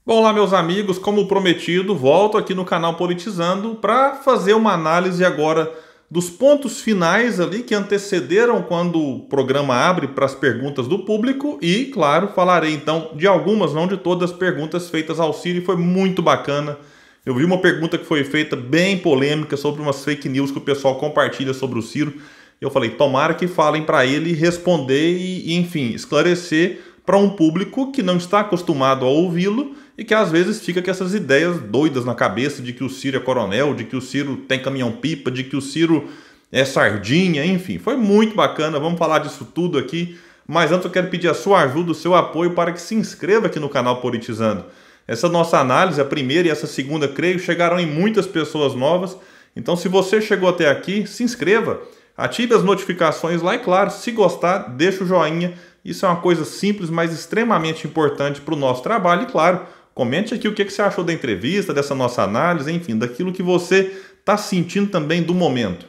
Bom, lá meus amigos, como prometido, volto aqui no canal Politizando para fazer uma análise agora dos pontos finais ali que antecederam quando o programa abre para as perguntas do público e, claro, falarei então de algumas, não de todas as perguntas feitas ao Ciro e foi muito bacana. Eu vi uma pergunta que foi feita bem polêmica sobre umas fake news que o pessoal compartilha sobre o Ciro. Eu falei, tomara que falem para ele responder e, enfim, esclarecer para um público que não está acostumado a ouvi-lo e que às vezes fica com essas ideias doidas na cabeça de que o Ciro é coronel, de que o Ciro tem caminhão-pipa, de que o Ciro é sardinha, enfim. Foi muito bacana, vamos falar disso tudo aqui. Mas antes eu quero pedir a sua ajuda, o seu apoio para que se inscreva aqui no canal Politizando. Essa nossa análise, a primeira e essa segunda, creio, chegarão em muitas pessoas novas. Então, se você chegou até aqui, se inscreva, ative as notificações lá e, claro, se gostar, deixa o joinha. Isso é uma coisa simples, mas extremamente importante para o nosso trabalho. E, claro, comente aqui o que você achou da entrevista, dessa nossa análise, enfim, daquilo que você está sentindo também do momento.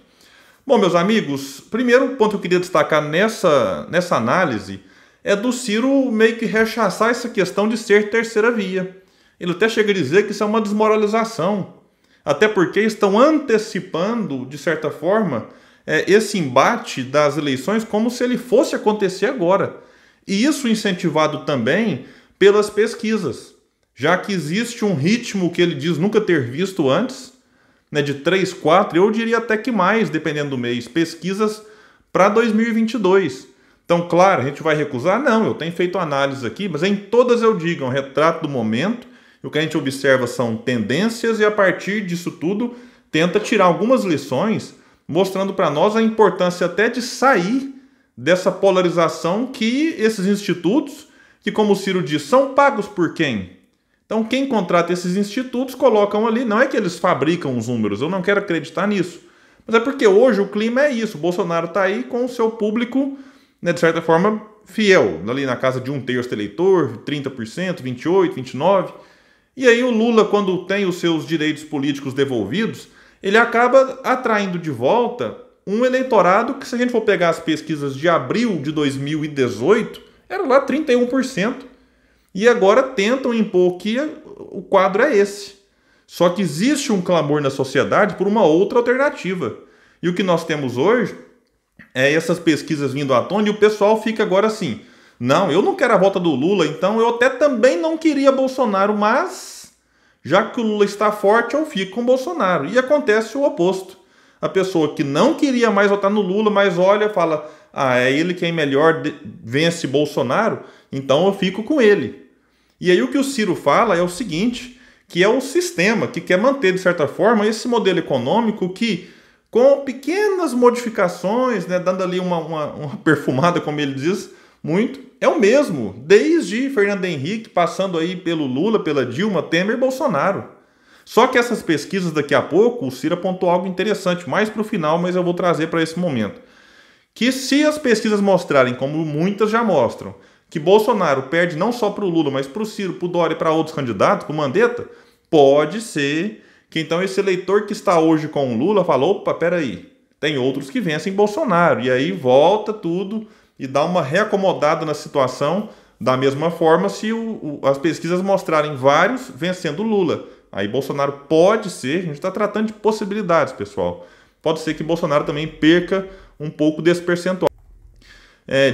Bom, meus amigos, primeiro ponto que eu queria destacar nessa análise é do Ciro meio que rechaçar essa questão de ser terceira via. Ele até chega a dizer que isso é uma desmoralização, até porque estão antecipando, de certa forma, esse embate das eleições como se ele fosse acontecer agora. E isso incentivado também pelas pesquisas, já que existe um ritmo que ele diz nunca ter visto antes, né, de 3, 4, eu diria até que mais, dependendo do mês, pesquisas para 2022. Então, claro, a gente vai recusar? Não, eu tenho feito análise aqui, mas em todas eu digo, é um retrato do momento, e o que a gente observa são tendências e a partir disso tudo tenta tirar algumas lições, mostrando para nós a importância até de sair dessa polarização que esses institutos, que como o Ciro diz, são pagos por quem? Então quem contrata esses institutos colocam ali, não é que eles fabricam os números, eu não quero acreditar nisso, mas é porque hoje o clima é isso, o Bolsonaro está aí com o seu público, né, de certa forma, fiel, ali na casa de 1/3 do eleitor, 30%, 28%, 29%, e aí o Lula, quando tem os seus direitos políticos devolvidos, ele acaba atraindo de volta um eleitorado que, se a gente for pegar as pesquisas de abril de 2018, era lá 31%. E agora tentam impor que o quadro é esse. Só que existe um clamor na sociedade por uma outra alternativa. E o que nós temos hoje é essas pesquisas vindo à tona e o pessoal fica agora assim, não, eu não quero a volta do Lula, então eu até também não queria Bolsonaro, mas já que o Lula está forte, eu fico com o Bolsonaro. E acontece o oposto. A pessoa que não queria mais votar no Lula, mas olha, fala, é ele quem melhor vence Bolsonaro, então eu fico com ele. E aí o que o Ciro fala é o seguinte, que é o sistema que quer manter, de certa forma, esse modelo econômico que, com pequenas modificações, né, dando ali uma perfumada, como ele diz, muito, é o mesmo, desde Fernando Henrique, passando aí pelo Lula, pela Dilma, Temer e Bolsonaro. Só que essas pesquisas daqui a pouco, o Ciro apontou algo interessante, mais para o final, mas eu vou trazer para esse momento. Que se as pesquisas mostrarem, como muitas já mostram, que Bolsonaro perde não só para o Lula, mas para o Ciro, para o Dória e para outros candidatos, para o Mandetta, pode ser que então esse eleitor que está hoje com o Lula fala, opa, peraí, tem outros que vencem Bolsonaro. E aí volta tudo e dá uma reacomodada na situação, da mesma forma se as pesquisas mostrarem vários vencendo Lula. Aí Bolsonaro pode ser, a gente está tratando de possibilidades, pessoal, pode ser que Bolsonaro também perca um pouco desse percentual.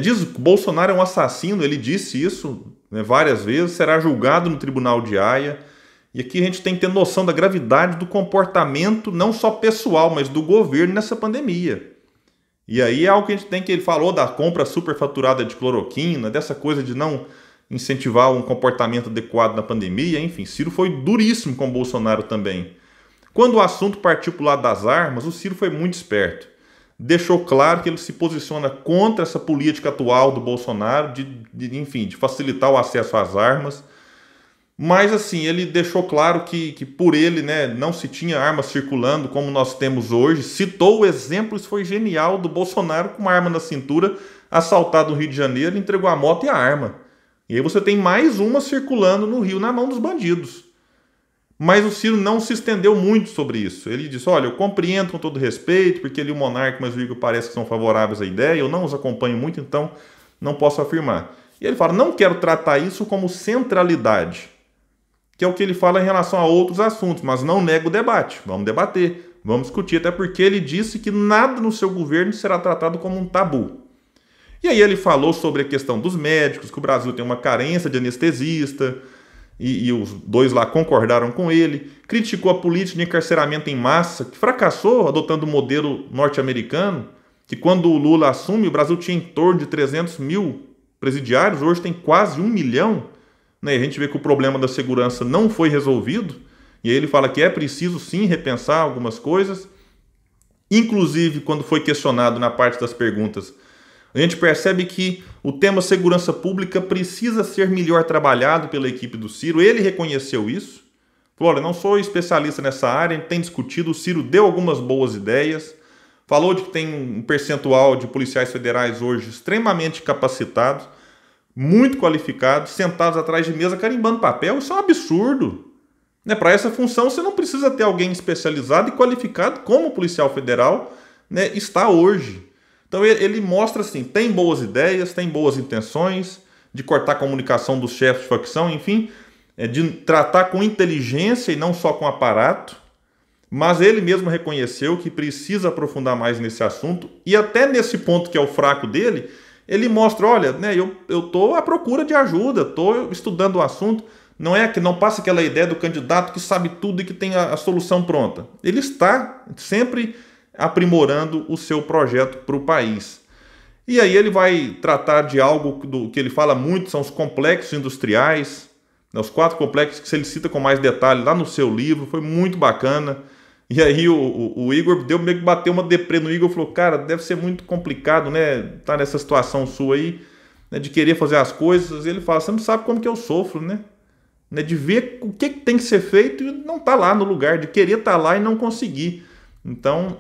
Diz que Bolsonaro é um assassino, ele disse isso, né, várias vezes, será julgado no Tribunal de Haia. E aqui a gente tem que ter noção da gravidade do comportamento, não só pessoal, mas do governo nessa pandemia. E aí é algo que a gente tem que, ele falou da compra superfaturada de cloroquina, dessa coisa de não incentivar um comportamento adequado na pandemia, enfim, Ciro foi duríssimo com o Bolsonaro também. Quando o assunto partiu para o lado das armas, o Ciro foi muito esperto. Deixou claro que ele se posiciona contra essa política atual do Bolsonaro, enfim, de facilitar o acesso às armas. Mas assim, ele deixou claro que por ele, né, não se tinha armas circulando como nós temos hoje. Citou o exemplo, isso foi genial, do Bolsonaro com uma arma na cintura, assaltado no Rio de Janeiro, entregou a moto e a arma. E aí você tem mais uma circulando no Rio na mão dos bandidos. Mas o Ciro não se estendeu muito sobre isso. Ele disse, olha, eu compreendo com todo respeito, porque ali o Monarca e o Igor parece que são favoráveis à ideia, eu não os acompanho muito, então não posso afirmar. E ele fala, não quero tratar isso como centralidade. que é o que ele fala em relação a outros assuntos, mas não nega o debate. Vamos debater, vamos discutir, até porque ele disse que nada no seu governo será tratado como um tabu. E aí ele falou sobre a questão dos médicos, que o Brasil tem uma carência de anestesista, e os dois lá concordaram com ele. Criticou a política de encarceramento em massa, que fracassou adotando o modelo norte-americano, que quando o Lula assume, o Brasil tinha em torno de 300 mil presidiários, hoje tem quase 1 milhão. Né? A gente vê que o problema da segurança não foi resolvido, e aí ele fala que é preciso sim repensar algumas coisas. Inclusive, quando foi questionado na parte das perguntas, a gente percebe que o tema segurança pública precisa ser melhor trabalhado pela equipe do Ciro. Ele reconheceu isso. Falou, olha, não sou especialista nessa área, a gente tem discutido, o Ciro deu algumas boas ideias. Falou de que tem um percentual de policiais federais hoje extremamente capacitados, muito qualificados, sentados atrás de mesa carimbando papel. Isso é um absurdo. Né? Para essa função você não precisa ter alguém especializado e qualificado como o policial federal, né, está hoje. Então ele mostra assim, tem boas ideias, tem boas intenções de cortar a comunicação dos chefes de facção, enfim, de tratar com inteligência e não só com aparato, mas ele mesmo reconheceu que precisa aprofundar mais nesse assunto, e até nesse ponto que é o fraco dele, ele mostra, olha, né, eu estou à procura de ajuda, estou estudando o assunto, não é que não passa aquela ideia do candidato que sabe tudo e que tem a solução pronta. Ele está sempre aprimorando o seu projeto para o país. E aí ele vai tratar de algo do que ele fala muito, são os complexos industriais, né, os 4 complexos que ele cita com mais detalhe lá no seu livro, foi muito bacana. E aí o Igor deu meio que bateu uma deprê no Igor, falou, cara, deve ser muito complicado, né, tá nessa situação sua aí, né, de querer fazer as coisas. E ele fala, você não sabe como que eu sofro, né, de ver o que tem que ser feito e não tá lá no lugar, de querer estar lá e não conseguir. Então,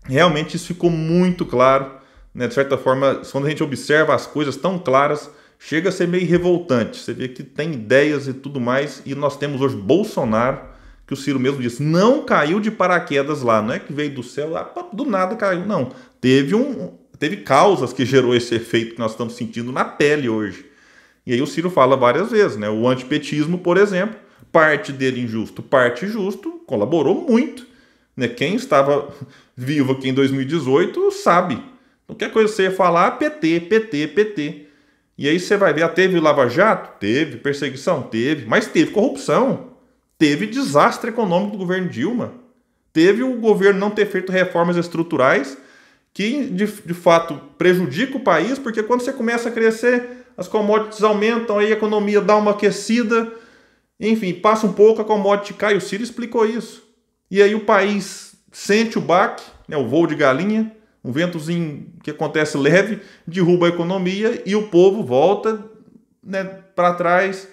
realmente isso ficou muito claro, né? De certa forma, quando a gente observa as coisas tão claras, chega a ser meio revoltante. Você vê que tem ideias e tudo mais, e nós temos hoje Bolsonaro, que o Ciro mesmo disse, não caiu de paraquedas lá, não é que veio do céu, do nada caiu, não. Teve causas que gerou esse efeito que nós estamos sentindo na pele hoje. E aí o Ciro fala várias vezes, né? O antipetismo, por exemplo, parte dele injusto, parte justo, colaborou muito. Né? Quem estava vivo aqui em 2018 sabe. Qualquer coisa que você ia falar, PT, PT, PT. E aí você vai ver, teve Lava Jato? Teve. Perseguição? Teve. Mas teve corrupção. Teve desastre econômico do governo Dilma. Teve o governo não ter feito reformas estruturais que, de fato, prejudica o país, porque quando você começa a crescer, as commodities aumentam, aí a economia dá uma aquecida, enfim, passa um pouco, a commodity cai. O Ciro explicou isso. E aí o país sente o baque, né, o voo de galinha, um ventozinho que acontece leve, derruba a economia e o povo volta, né, para trás,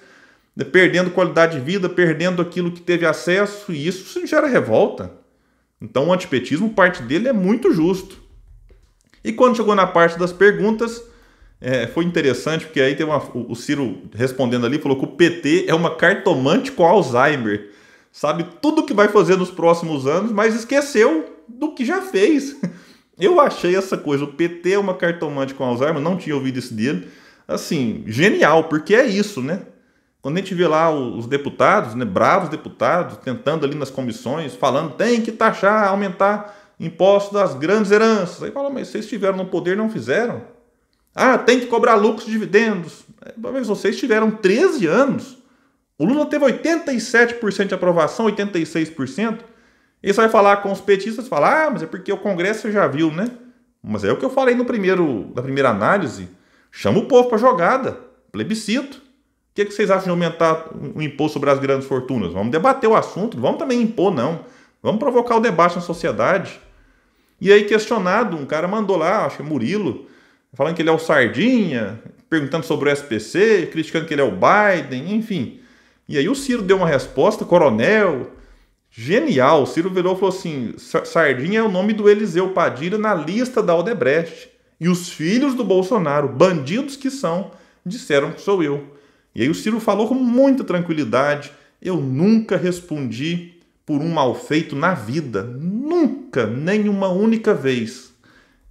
né, perdendo qualidade de vida, perdendo aquilo que teve acesso, e isso gera revolta. Então o antipetismo, parte dele é muito justo. E quando chegou na parte das perguntas, foi interessante, porque aí tem o Ciro respondendo ali, falou que o PT é uma cartomante com Alzheimer. Sabe tudo o que vai fazer nos próximos anos, mas esqueceu do que já fez. Eu achei essa coisa, o PT é uma cartomante com Alzheimer, não tinha ouvido isso dele. Assim, genial, porque é isso, né? Quando a gente vê lá os deputados, né, bravos deputados, tentando ali nas comissões, falando, tem que taxar, aumentar impostos das grandes heranças. Aí fala, mas vocês estiveram no poder e não fizeram? Ah, tem que cobrar lucros e dividendos. Mas vocês tiveram 13 anos. O Lula teve 87% de aprovação, 86%. E você vai falar com os petistas, falar, mas é porque o Congresso já viu, né? Mas é o que eu falei na primeira análise. Chama o povo para jogada, plebiscito. O que vocês acham de aumentar o imposto sobre as grandes fortunas? Vamos debater o assunto, não vamos também impor, não. Vamos provocar o debate na sociedade. E aí, questionado, um cara mandou lá, acho que é Murilo, falando que ele é o Sardinha, perguntando sobre o SPC, criticando que ele é o Biden, enfim. E aí o Ciro deu uma resposta, coronel, genial. O Ciro virou e falou assim, Sardinha é o nome do Eliseu Padilha na lista da Odebrecht. E os filhos do Bolsonaro, bandidos que são, disseram que sou eu. E aí o Ciro falou com muita tranquilidade, eu nunca respondi por um mal feito na vida. Nunca, nem uma única vez.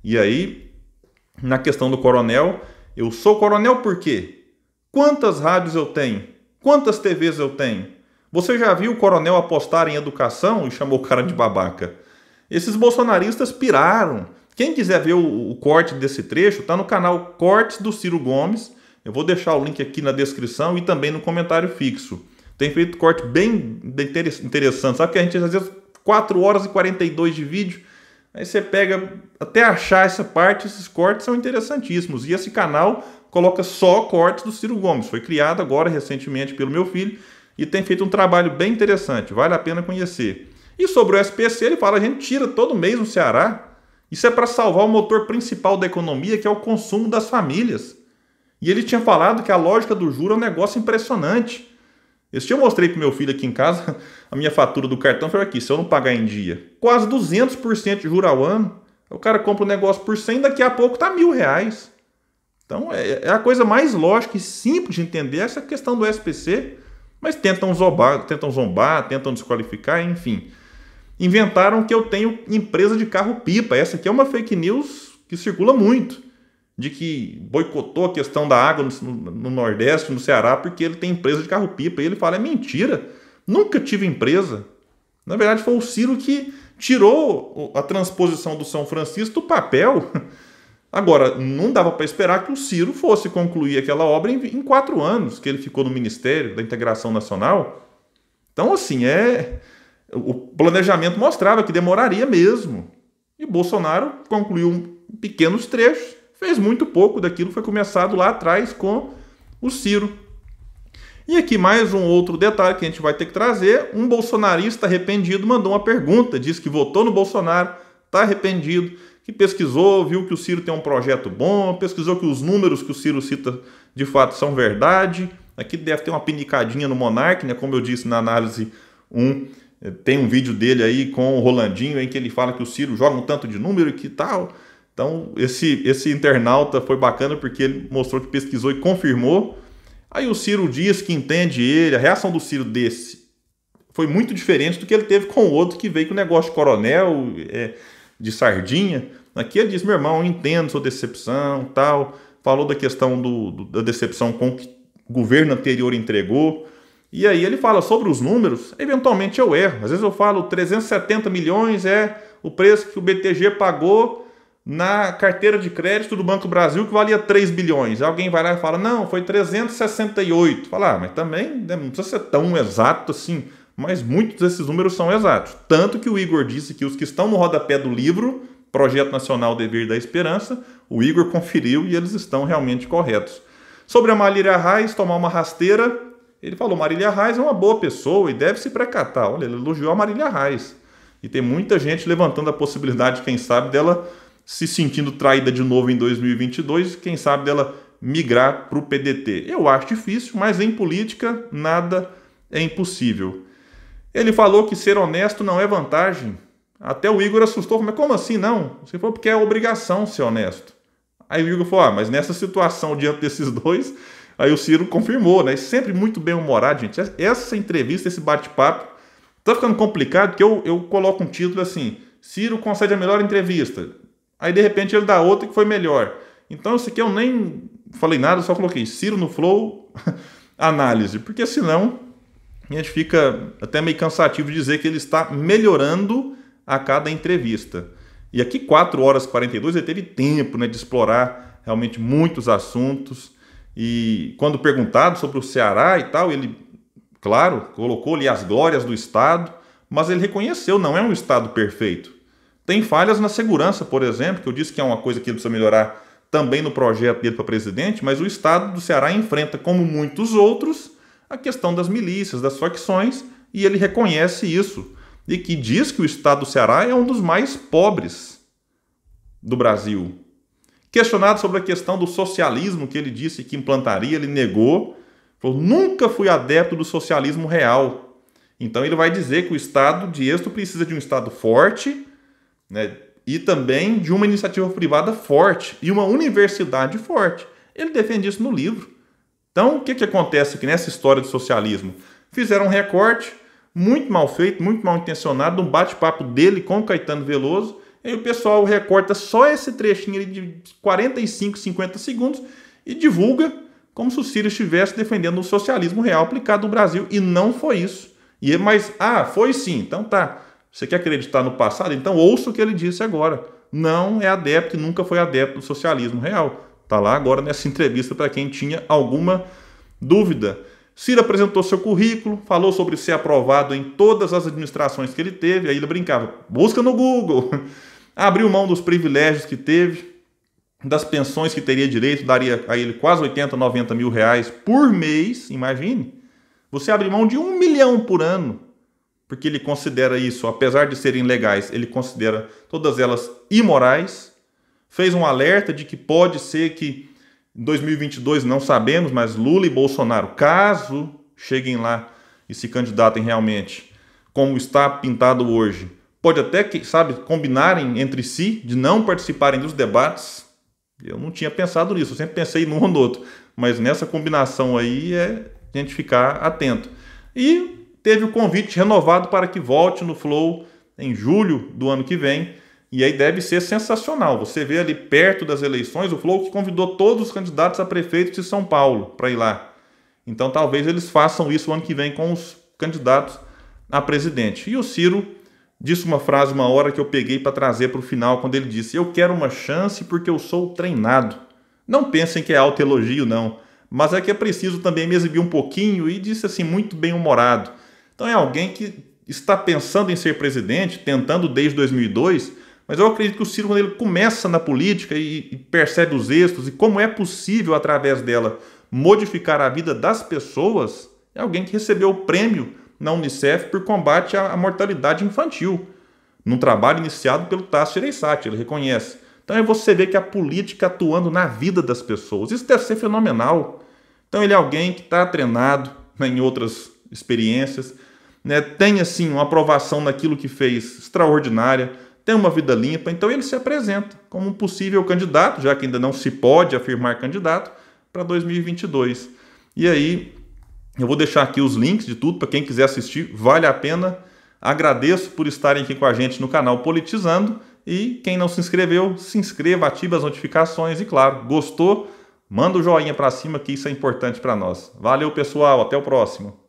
E aí, na questão do coronel, eu sou coronel por quê? Quantas rádios eu tenho? Quantas TVs eu tenho? Você já viu o coronel apostar em educação e chamou o cara de babaca? Esses bolsonaristas piraram. Quem quiser ver o corte desse trecho, está no canal Cortes do Ciro Gomes. Eu vou deixar o link aqui na descrição e também no comentário fixo. Tem feito corte bem interessante. Sabe que a gente às vezes 4 horas e 42 de vídeo, aí você pega até achar essa parte, esses cortes são interessantíssimos. E esse canal coloca só cortes do Ciro Gomes. Foi criado agora recentemente pelo meu filho e tem feito um trabalho bem interessante. Vale a pena conhecer. E sobre o SPC, ele fala, a gente tira todo mês no Ceará. Isso é para salvar o motor principal da economia, que é o consumo das famílias. E ele tinha falado que a lógica do juro é um negócio impressionante. Esse dia eu mostrei para meu filho aqui em casa, a minha fatura do cartão foi aqui, se eu não pagar em dia. Quase 200% de juros ao ano. O cara compra um negócio por 100, daqui a pouco tá R$1.000. Então é a coisa mais lógica e simples de entender essa questão do SPC. Mas tentam zombar, tentam desqualificar, enfim. Inventaram que eu tenho empresa de carro-pipa. Essa aqui é uma fake news que circula muito. De que boicotou a questão da água no Nordeste, no Ceará, porque ele tem empresa de carro-pipa. E ele fala, é mentira, nunca tive empresa. Na verdade, foi o Ciro que tirou a transposição do São Francisco do papel. Agora, não dava para esperar que o Ciro fosse concluir aquela obra em 4 anos, que ele ficou no Ministério da Integração Nacional. Então, assim, o planejamento mostrava que demoraria mesmo. E Bolsonaro concluiu pequenos trechos, fez muito pouco daquilo que foi começado lá atrás com o Ciro. E aqui mais um outro detalhe que a gente vai ter que trazer. Um bolsonarista arrependido mandou uma pergunta, disse que votou no Bolsonaro, está arrependido, que pesquisou, viu que o Ciro tem um projeto bom, pesquisou que os números que o Ciro cita de fato são verdade. Aqui deve ter uma pinicadinha no Monark, né? Como eu disse na análise 1, tem um vídeo dele aí com o Rolandinho em que ele fala que o Ciro joga um tanto de número e que tal. Então esse internauta foi bacana porque ele mostrou que pesquisou e confirmou. Aí o Ciro diz que entende ele, a reação do Ciro desse foi muito diferente do que ele teve com o outro que veio com o negócio de coronel, de sardinha. Aqui ele diz, meu irmão, eu entendo sua decepção, tal. Falou da questão da decepção com o que o governo anterior entregou. E aí ele fala sobre os números, eventualmente eu erro. Às vezes eu falo 370 milhões é o preço que o BTG pagou na carteira de crédito do Banco do Brasil, que valia 3 bilhões. Alguém vai lá e fala, não, foi 368. Fala, mas também não precisa ser tão exato assim. Mas muitos desses números são exatos. Tanto que o Igor disse que os que estão no rodapé do livro, Projeto Nacional Dever da Esperança, o Igor conferiu e eles estão realmente corretos. Sobre a Marília Reis tomar uma rasteira, ele falou, Marília Reis é uma boa pessoa e deve se precatar. Olha, ele elogiou a Marília Reis. E tem muita gente levantando a possibilidade, quem sabe, dela se sentindo traída de novo em 2022, quem sabe dela migrar para o PDT. Eu acho difícil, mas em política nada é impossível. Ele falou que ser honesto não é vantagem. Até o Igor assustou, mas como assim não? Você falou porque é obrigação ser honesto. Aí o Igor falou, mas nessa situação diante desses dois, aí o Ciro confirmou, né? Sempre muito bem humorado, gente. Essa entrevista, esse bate-papo, tá ficando complicado, porque eu coloco um título assim, Ciro concede a melhor entrevista. Aí, de repente, ele dá outra que foi melhor. Então, isso aqui eu nem falei nada, só coloquei Ciro no Flow, análise. Porque, senão, a gente fica até meio cansativo de dizer que ele está melhorando a cada entrevista. E aqui, 4 horas e 42, ele teve tempo, né, de explorar realmente muitos assuntos. E quando perguntado sobre o Ceará e tal, ele, claro, colocou ali as glórias do Estado, mas ele reconheceu, não é um Estado perfeito. Tem falhas na segurança, por exemplo, que eu disse que é uma coisa que ele precisa melhorar também no projeto dele para presidente, mas o Estado do Ceará enfrenta, como muitos outros, a questão das milícias, das facções, e ele reconhece isso. E que diz que o Estado do Ceará é um dos mais pobres do Brasil. Questionado sobre a questão do socialismo que ele disse que implantaria, ele negou, falou, nunca fui adepto do socialismo real. Então ele vai dizer que o Estado de êxito precisa de um Estado forte, né, e também de uma iniciativa privada forte e uma universidade forte. Ele defende isso no livro. Então, o que acontece aqui nessa história do socialismo? Fizeram um recorte muito mal feito, muito mal intencionado, um bate-papo dele com o Caetano Veloso, e aí o pessoal recorta só esse trechinho de 45, 50 segundos e divulga como se o Ciro estivesse defendendo o socialismo real aplicado no Brasil, e não foi isso. Mas, foi sim, então tá. Você quer acreditar no passado? Então ouça o que ele disse agora. Não é adepto e nunca foi adepto do socialismo real. Está lá agora nessa entrevista para quem tinha alguma dúvida. Ciro apresentou seu currículo, falou sobre ser aprovado em todas as administrações que ele teve, aí ele brincava, busca no Google. Abriu mão dos privilégios que teve, das pensões que teria direito, daria a ele quase 80, 90 mil reais por mês, imagine. Você abre mão de 1 milhão por ano, porque ele considera isso, apesar de serem legais, ele considera todas elas imorais. Fez um alerta de que pode ser que em 2022, não sabemos, mas Lula e Bolsonaro, caso cheguem lá e se candidatem realmente, como está pintado hoje, pode até, combinarem entre si de não participarem dos debates. Eu não tinha pensado nisso, eu sempre pensei num ou no outro, mas nessa combinação aí é a gente ficar atento. E teve o convite renovado para que volte no Flow em julho do ano que vem, e aí deve ser sensacional. Você vê ali perto das eleições, o Flow que convidou todos os candidatos a prefeito de São Paulo para ir lá. Então talvez eles façam isso o ano que vem com os candidatos a presidente. E o Ciro disse uma frase uma hora que eu peguei para trazer para o final, quando ele disse: eu quero uma chance porque eu sou treinado. Não pensem que é autoelogio, não. Mas é que é preciso também me exibir um pouquinho, e disse assim, muito bem-humorado. Então é alguém que está pensando em ser presidente, tentando desde 2002, mas eu acredito que o Ciro, quando ele começa na política e percebe os êxitos e como é possível, através dela, modificar a vida das pessoas, é alguém que recebeu o prêmio na Unicef por combate à mortalidade infantil, num trabalho iniciado pelo Tasso Gereissati, ele reconhece. Então é você ver que a política atuando na vida das pessoas, isso deve ser fenomenal. Então ele é alguém que está treinado, né, em outras experiências, né, tem assim uma aprovação naquilo que fez extraordinária, tem uma vida limpa, então ele se apresenta como um possível candidato, já que ainda não se pode afirmar candidato, para 2022. E aí, eu vou deixar aqui os links de tudo para quem quiser assistir, vale a pena. Agradeço por estarem aqui com a gente no canal Politizando, e quem não se inscreveu, se inscreva, ative as notificações e, claro, gostou? Manda o joinha para cima, que isso é importante para nós. Valeu, pessoal, até o próximo.